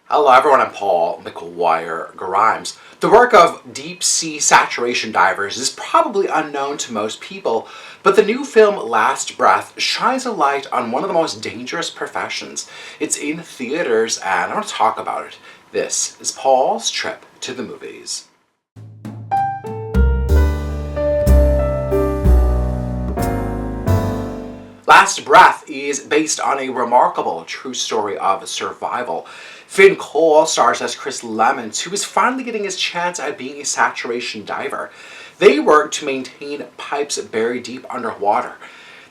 Hello everyone, I'm Paul McGuire Grimes. The work of deep sea saturation divers is probably unknown to most people, but the new film Last Breath shines a light on one of the most dangerous professions. It's in theaters and I want to talk about it. This is Paul's trip to the movies. Last Breath is based on a remarkable true story of survival. Finn Cole stars as Chris Lemons, who is finally getting his chance at being a saturation diver. They work to maintain pipes buried deep underwater.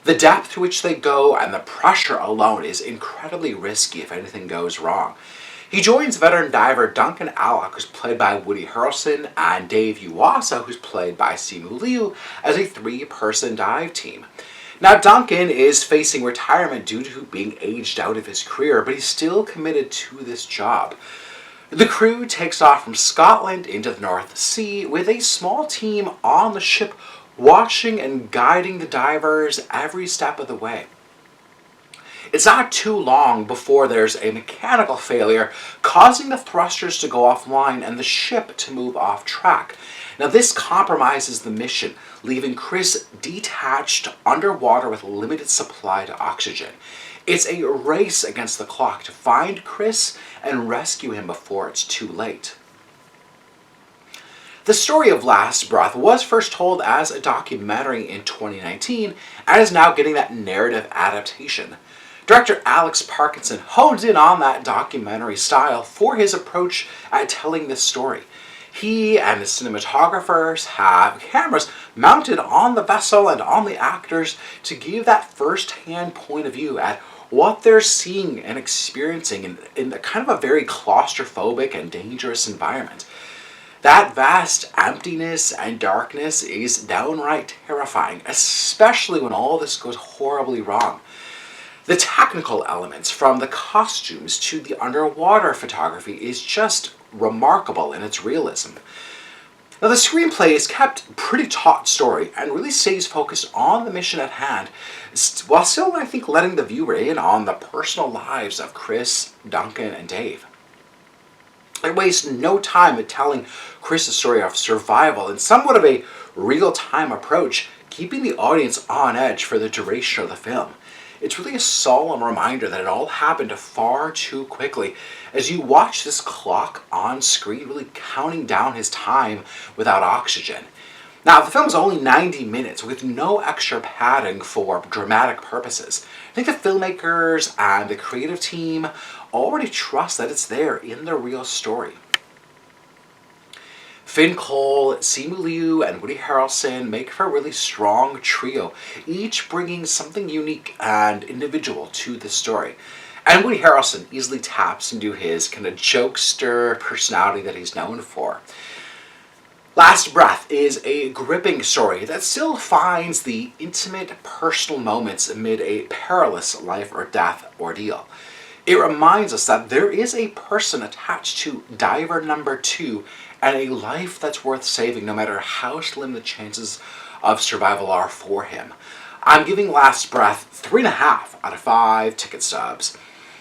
The depth to which they go and the pressure alone is incredibly risky if anything goes wrong. He joins veteran diver Duncan Alec, who's played by Woody Harrelson, and Dave Uwasa, who's played by Simu Liu, as a three-person dive team. Now, Duncan is facing retirement due to being aged out of his career, but he's still committed to this job. The crew takes off from Scotland into the North Sea with a small team on the ship watching and guiding the divers every step of the way. It's not too long before there's a mechanical failure causing the thrusters to go offline and the ship to move off track. Now this compromises the mission, leaving Chris detached underwater with limited supply to oxygen. It's a race against the clock to find Chris and rescue him before it's too late. The story of Last Breath was first told as a documentary in 2019 and is now getting that narrative adaptation. Director Alex Parkinson honed in on that documentary style for his approach at telling this story. He and his cinematographers have cameras mounted on the vessel and on the actors to give that first-hand point of view at what they're seeing and experiencing in a kind of a very claustrophobic and dangerous environment. That vast emptiness and darkness is downright terrifying, especially when all this goes horribly wrong. The technical elements, from the costumes to the underwater photography, is just remarkable in its realism. Now, the screenplay is kept pretty taut story and really stays focused on the mission at hand, while still, I think, letting the viewer in on the personal lives of Chris, Duncan, and Dave. It wastes no time in telling Chris's story of survival in somewhat of a real-time approach, keeping the audience on edge for the duration of the film. It's really a solemn reminder that it all happened far too quickly as you watch this clock on screen really counting down his time without oxygen. Now, the film's only 90 minutes with no extra padding for dramatic purposes. I think the filmmakers and the creative team already trust that it's there in the real story. Finn Cole, Simu Liu, and Woody Harrelson make for a really strong trio, each bringing something unique and individual to the story. And Woody Harrelson easily taps into his kind of jokester personality that he's known for. Last Breath is a gripping story that still finds the intimate, personal moments amid a perilous life or death ordeal. It reminds us that there is a person attached to diver number 2 and a life that's worth saving no matter how slim the chances of survival are for him. I'm giving Last Breath 3.5 out of 5 ticket stubs.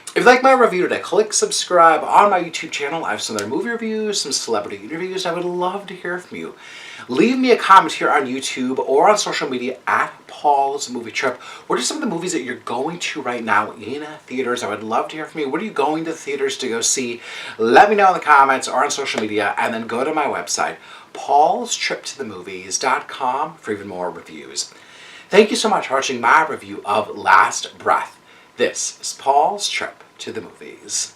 If you like my review today, click subscribe on my YouTube channel. I have some other movie reviews, some celebrity interviews. I would love to hear from you. Leave me a comment here on YouTube or on social media at Paul's Movie Trip. What are some of the movies that you're going to right now in theaters? I would love to hear from you. What are you going to theaters to go see? Let me know in the comments or on social media, and then go to my website, paulstriptothemovies.com, for even more reviews. Thank you so much for watching my review of Last Breath. This is Paul's Trip to the Movies.